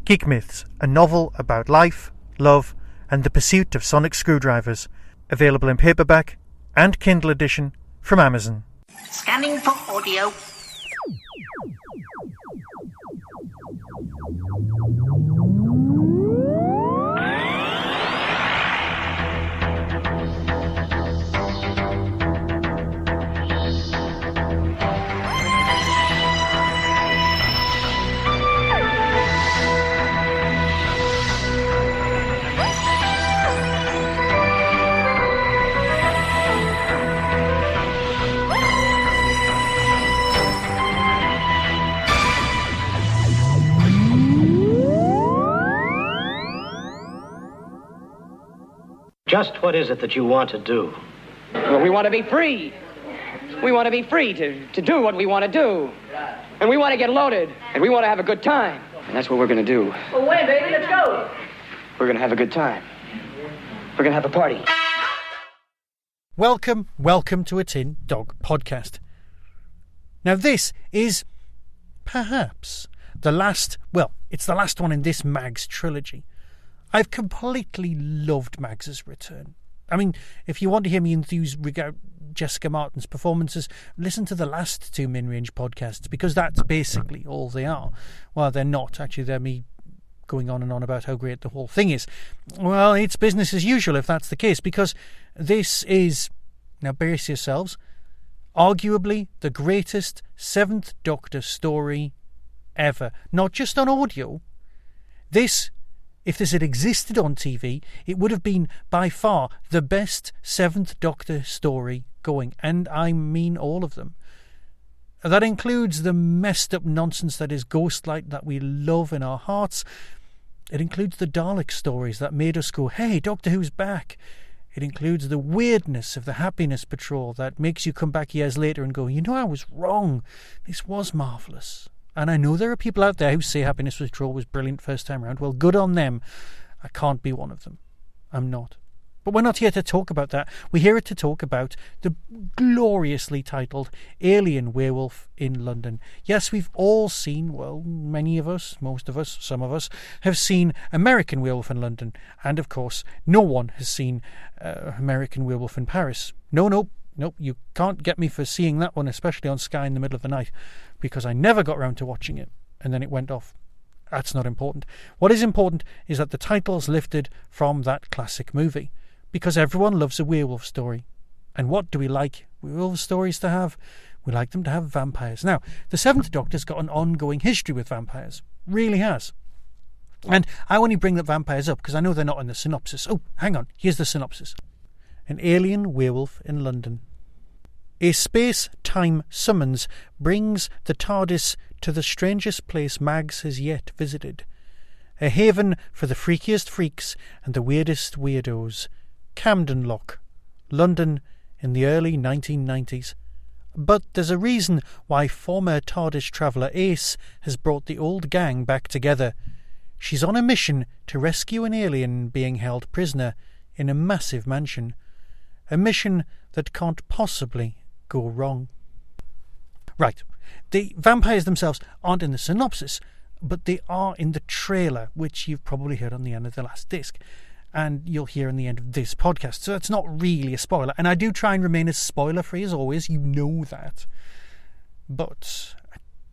Geek Myths, a novel about life, love, and the pursuit of sonic screwdrivers. Available in paperback and Kindle edition from Amazon. Scanning for audio. Just what is it that you want to do? Well, we want to be free. We want to be free to do what we want to do. And we want to get loaded. And we want to have a good time. And that's what we're going to do. Well, when, baby? Let's go. We're going to have a good time. We're going to have a party. Welcome to a Tin Dog Podcast. Now this is perhaps the last, it's the last one in this Mags trilogy. I've completely loved Mags's return. I mean, if you want to hear me enthuse regarding Jessica Martin's performances, listen to the last two Min-Range podcasts, because that's basically all they are. Well, they're not. Actually, they're me going on and on about how great the whole thing is. Well, it's business as usual if that's the case, because this is, now brace yourselves, arguably the greatest Seventh Doctor story ever. Not just on audio. If this had existed on TV, it would have been by far the best Seventh Doctor story going, and I mean all of them. That includes the messed up nonsense that is Ghostlight that we love in our hearts. It includes the Dalek stories that made us go, hey, Doctor Who's back. It includes the weirdness of the Happiness Patrol that makes you come back years later and go, you know, I was wrong. This was marvellous. And I know there are people out there who say Happiness Patrol was brilliant first time around. Well, good on them. I can't be one of them. I'm not. But we're not here to talk about that. We're here to talk about the gloriously titled Alien Werewolf in London. Yes, we've all seen, well, many of us, most of us, some of us, have seen American Werewolf in London. And, of course, no one has seen American Werewolf in Paris. Nope, you can't get me for seeing that one, especially on Sky in the middle of the night, because I never got round to watching it, and then it went off. That's not important. What is important is that the title's lifted from that classic movie, because everyone loves a werewolf story. And what do we like werewolf stories to have? We like them to have vampires. Now, the Seventh Doctor's got an ongoing history with vampires. Really has. And I only bring the vampires up because I know they're not in the synopsis. Oh, hang on. Here's the synopsis. An alien werewolf in London. A space-time summons brings the TARDIS to the strangest place Mags has yet visited. A haven for the freakiest freaks and the weirdest weirdos. Camden Lock, London in the early 1990s. But there's a reason why former TARDIS traveller Ace has brought the old gang back together. She's on a mission to rescue an alien being held prisoner in a massive mansion. A mission that can't possibly go wrong. Right, the vampires themselves aren't in the synopsis, but they are in the trailer, which you've probably heard on the end of the last disc, and you'll hear in the end of this podcast, so it's not really a spoiler, and I do try and remain as spoiler-free as always, you know that. But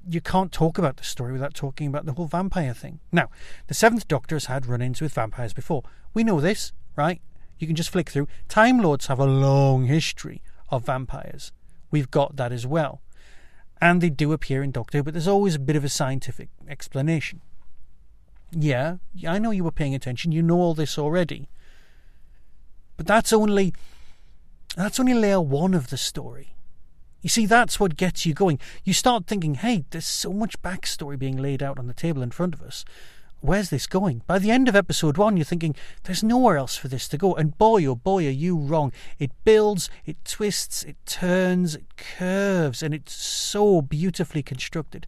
you can't talk about the story without talking about the whole vampire thing. Now, the Seventh Doctor has had run-ins with vampires before. We know this, right? You can just flick through. Time Lords have a long history of vampires. We've got that as well. And they do appear in Doctor Who, but there's always a bit of a scientific explanation. Yeah, I know you were paying attention. You know all this already. But that's only layer one of the story. You see, that's what gets you going. You start thinking, hey, there's so much backstory being laid out on the table in front of us. Where's this going? By the end of episode 1, you're thinking, there's nowhere else for this to go. And boy, oh boy, are you wrong. It builds, it twists, it turns, it curves, and it's so beautifully constructed.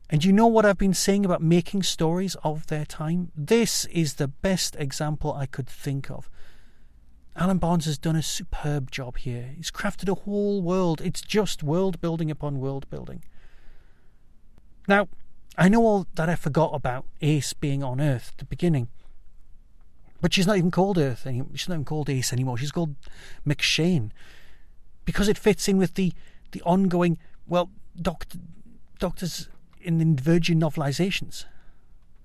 And you know what I've been saying about making stories of their time? This is the best example I could think of. Alan Barnes has done a superb job here. He's crafted a whole world. It's just world building upon world building. Now, I know all that I forgot about Ace being on Earth at the beginning. But she's not even called Earth anymore. She's not even called Ace anymore. She's called McShane. Because it fits in with the ongoing, well, doctors in the Virgin novelizations.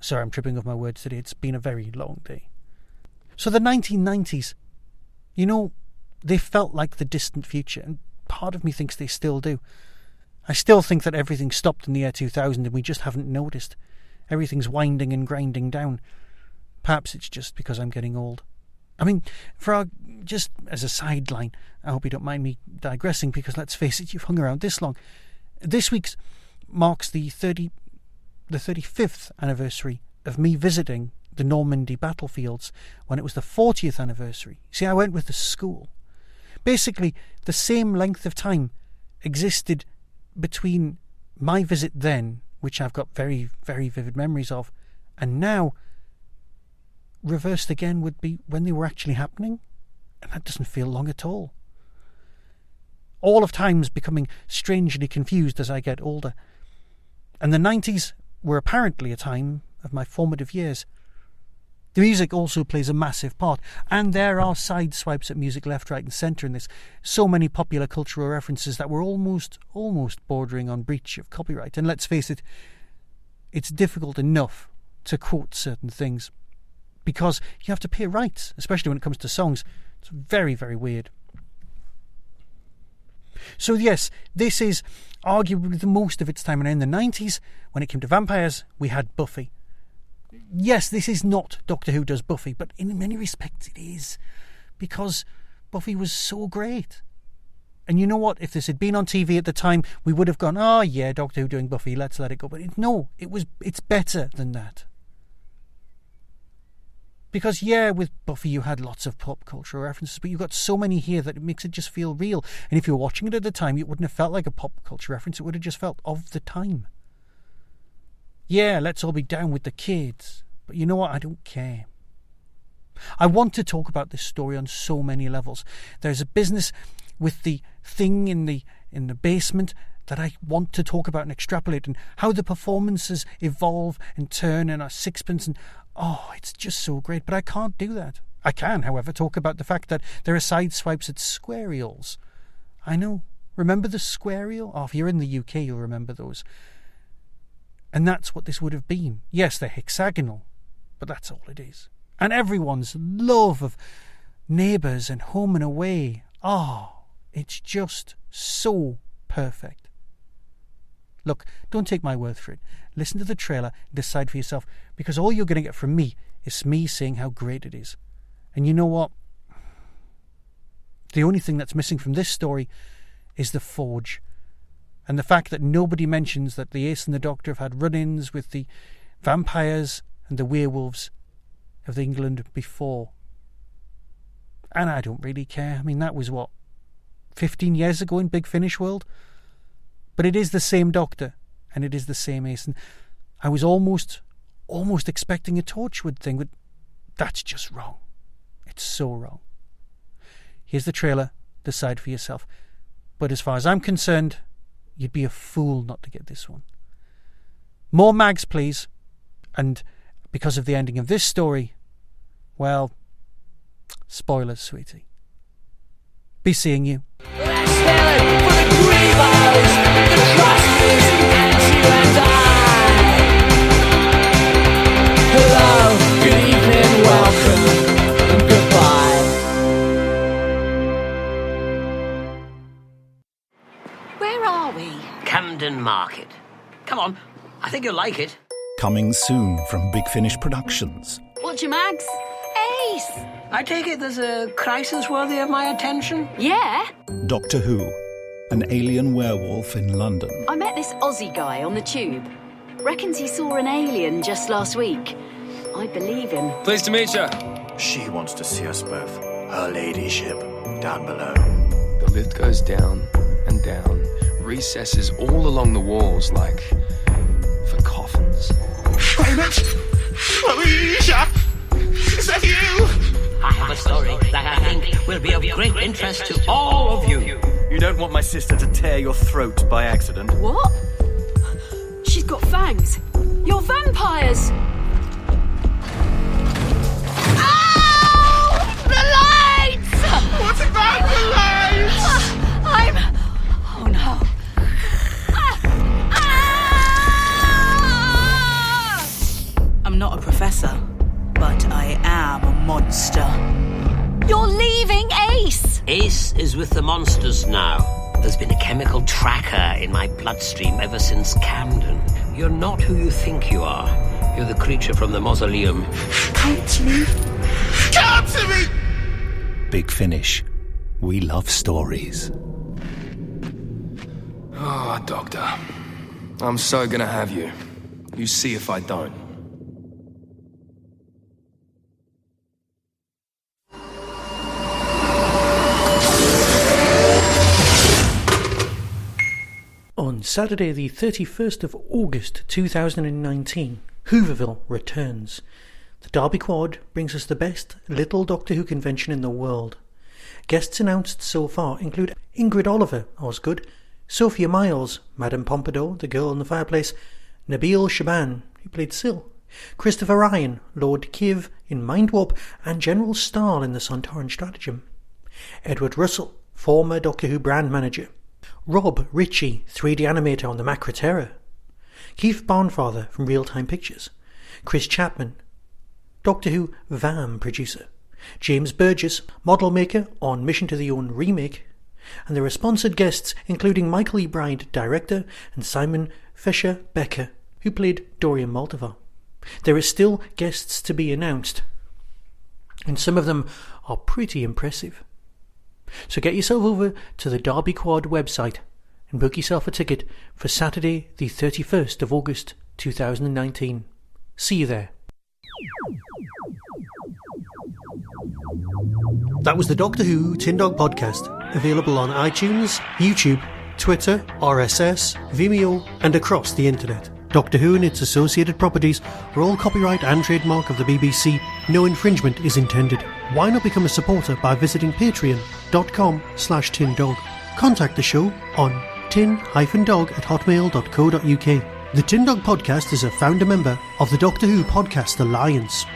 Sorry, I'm tripping over my words today. It's been a very long day. So the 1990s, you know, they felt like the distant future, and part of me thinks they still do. I still think that everything stopped in the year 2000 and we just haven't noticed. Everything's winding and grinding down. Perhaps it's just because I'm getting old. I mean, just as a sideline, I hope you don't mind me digressing, because let's face it, you've hung around this long. This week's marks the 35th anniversary of me visiting the Normandy battlefields when it was the 40th anniversary. See, I went with the school. Basically, the same length of time existed between my visit then, which I've got very, very vivid memories of, and now, reversed again would be when they were actually happening, and that doesn't feel long at all. All of time's becoming strangely confused as I get older, and the 90s were apparently a time of my formative years. The music also plays a massive part, and there are side swipes at music left, right and centre in this. So many popular cultural references that were almost bordering on breach of copyright. And let's face it, it's difficult enough to quote certain things, because you have to pay rights, especially when it comes to songs. It's very, very weird. So yes, this is arguably the most of its time. And in the 90s, when it came to vampires, we had Buffy. Yes, this is not Doctor Who does Buffy, but in many respects it is, because Buffy was so great. And you know what? If this had been on TV at the time, we would have gone, oh yeah, Doctor Who doing Buffy, let's let it go. But it's better than that. Because, yeah, with Buffy you had lots of pop cultural references, but you've got so many here that it makes it just feel real. And if you were watching it at the time, it wouldn't have felt like a pop culture reference. It would have just felt of the time. Yeah, let's all be down with the kids. But you know what? I don't care. I want to talk about this story on so many levels. There's a business with the thing in the basement that I want to talk about and extrapolate, and how the performances evolve and turn and are sixpence, and oh, it's just so great. But I can't do that. I can, however, talk about the fact that there are side swipes at square eels. I know. Remember the square eel? Oh, if you're in the UK, you'll remember those. And that's what this would have been. Yes, they're hexagonal, but that's all it is. And everyone's love of Neighbours and Home and Away. Oh, it's just so perfect. Look, don't take my word for it. Listen to the trailer and decide for yourself, because all you're going to get from me is me saying how great it is. And you know what? The only thing that's missing from this story is the Forge. And the fact that nobody mentions that the Ace and the Doctor have had run-ins with the vampires and the werewolves of England before. And I don't really care. I mean, that was, 15 years ago in BigFinish world? But it is the same Doctor, and it is the same Ace. And I was almost expecting a Torchwood thing, but that's just wrong. It's so wrong. Here's the trailer. Decide for yourself. But as far as I'm concerned, you'd be a fool not to get this one. More mags, please. And because of the ending of this story, well, spoilers, sweetie. Be seeing you. Hello, good evening, welcome, and goodbye. Where are we? Camden Market. Come on, I think you'll like it. Coming soon from BigFinish Productions. What's your mags? Ace! I take it there's a crisis worthy of my attention? Yeah? Doctor Who, an alien werewolf in London. I met this Aussie guy on the tube. Reckons he saw an alien just last week. I believe him. Pleased to meet you. She wants to see us both. Her ladyship, down below. The lift goes down and down, recesses all along the walls like for coffins. Raymond! Alicia! Is that you? I have a story that I think will be of great interest to all of you. You don't want my sister to tear your throat by accident. What? She's got fangs. You're vampires! Ow! The lights! What about the lights? Oh no. I'm not a professor, but I am a monster. You're leaving Ace! Ace is with the monsters now. There's been a chemical tracker in my bloodstream ever since Camden. You're not who you think you are. You're the creature from the mausoleum. Come to me. Come to me! BigFinish. We love stories. Oh, Doctor. I'm so gonna have you. You see if I don't. On Saturday the 31st of August 2019, Hooverville returns. The Derby Quad brings us the best little Doctor Who convention in the world. Guests announced so far include Ingrid Oliver, Osgood, Sophia Miles, Madame Pompadour, the girl in the fireplace, Nabil Shaban, who played Syl, Christopher Ryan, Lord Kiv in Mind Warp, and General Stahl in the Sontaran Stratagem. Edward Russell, former Doctor Who brand manager. Rob Ritchie, 3D animator on the Macra Terror. Keith Barnfather from Real Time Pictures. Chris Chapman, Doctor Who VAM producer. James Burgess, model maker on Mission to the Own remake. And there are sponsored guests including Michael E. Bride, director, and Simon Fisher Becker, who played Dorian Maltivar. There are still guests to be announced, and some of them are pretty impressive. So get yourself over to the Derby Quad website and book yourself a ticket for Saturday the 31st of August 2019. See you there. That was the Doctor Who Tin Dog Podcast, available on iTunes, YouTube, Twitter, RSS, Vimeo, and across the internet. Doctor Who and its associated properties are all copyright and trademark of the BBC. No infringement is intended. Why not become a supporter by visiting patreon.com/tindog. Contact the show on tin-dog@hotmail.co.uk. The Tin Dog Podcast is a founder member of the Doctor Who Podcast Alliance.